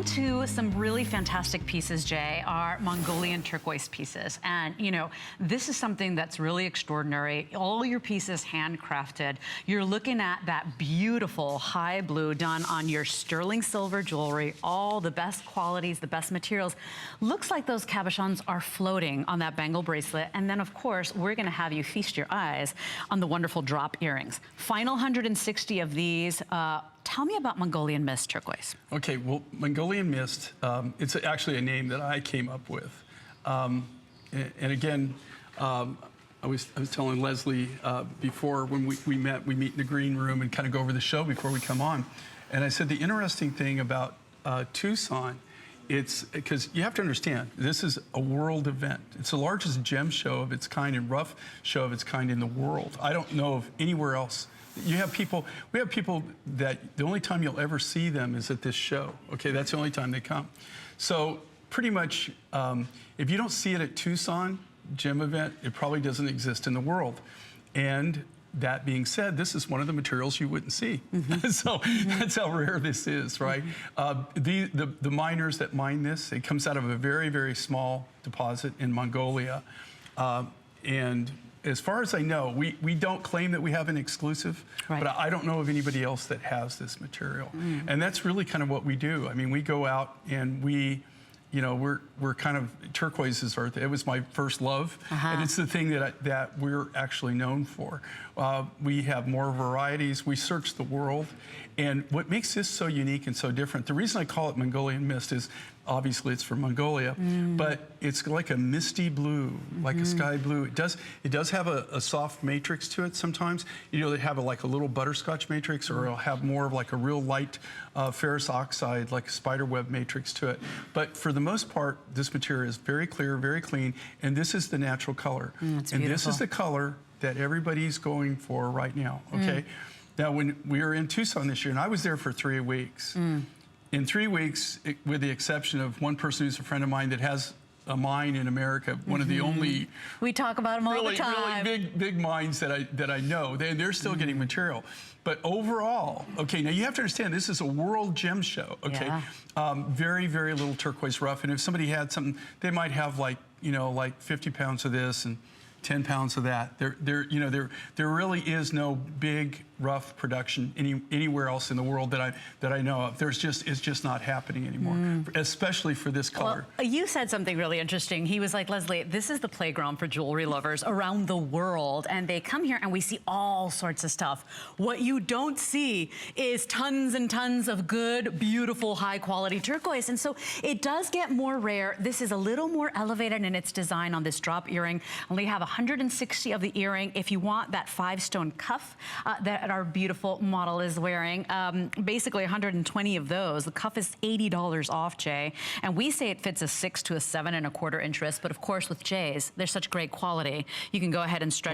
to some really fantastic pieces, Jay, our Mongolian turquoise pieces. And, you know, this is something that's really extraordinary. All your pieces handcrafted. You're looking at that beautiful high blue done on your sterling silver jewelry, all the best qualities, the best materials. Looks like those cabochons are floating on that bangle bracelet. And then, of course, we're going to have you feast your eyes on the wonderful drop earrings. Final 160 of these. Tell me about Mongolian Mist Turquoise. Okay, well, Mongolian Mist, it's actually a name that I came up with. And again, I was telling Leslie before when we met, we meet in the green room and kind of go over the show before we come on. And I said the interesting thing about Tucson, it's because you have to understand, this is a world event. It's the largest gem show of its kind and rough show of its kind in the world. I don't know of anywhere else. You have people, we have people that the only time you'll ever see them is at this show. Okay, that's the only time they come. So pretty much, if you don't see it at Tucson gem event, it probably doesn't exist in the world. And that being said, this is one of the materials you wouldn't see. So that's how rare this is, right? The miners that mine this, it comes out of a very, very small deposit in Mongolia. And as far as I know, we don't claim that we have an exclusive, but I don't know of anybody else that has this material. And that's really kind of what we do. I mean, we go out and we, you know, we're kind of, turquoise is our, it was my first love, and it's the thing that we're actually known for. We have more varieties, we search the world, and what makes this so unique and so different, the reason I call it Mongolian Mist is, obviously it's from Mongolia, but it's like a misty blue, like a sky blue. It does have a soft matrix to it sometimes. You know, they have like a little butterscotch matrix, or it'll have more of like a real light ferrous oxide, like a spider web matrix to it. But for the most part, this material is very clear, very clean, and this is the natural color. And this is the color that everybody's going for right now, okay? Now, when we were in Tucson this year, and I was there for 3 weeks, in 3 weeks, with the exception of one person who's a friend of mine that has a mine in America, one of the only we talk about them all the time. Really big mines that I know. They're still getting material. But overall, okay, now you have to understand, this is a world gem show, okay? Very, very little turquoise rough. And if somebody had something, they might have like, you know, like 50 pounds of this and 10 pounds of that. There really is no big rough production anywhere else in the world that I know of. It's just not happening anymore, especially for this color. Well, you said something really interesting. He was like, Leslie, this is the playground for jewelry lovers around the world, and they come here and we see all sorts of stuff. What you don't see is tons and tons of good, beautiful, high quality turquoise, and so it does get more rare. This is a little more elevated in its design on this drop earring. Only have 160 of the earring. If you want that 5-stone cuff that our beautiful model is wearing, basically 120 of those. The cuff is $80 off, Jay, and we say it fits a 6 to a 7 1/4 inch wrist, but of course with Jay's, they're such great quality, you can go ahead and stretch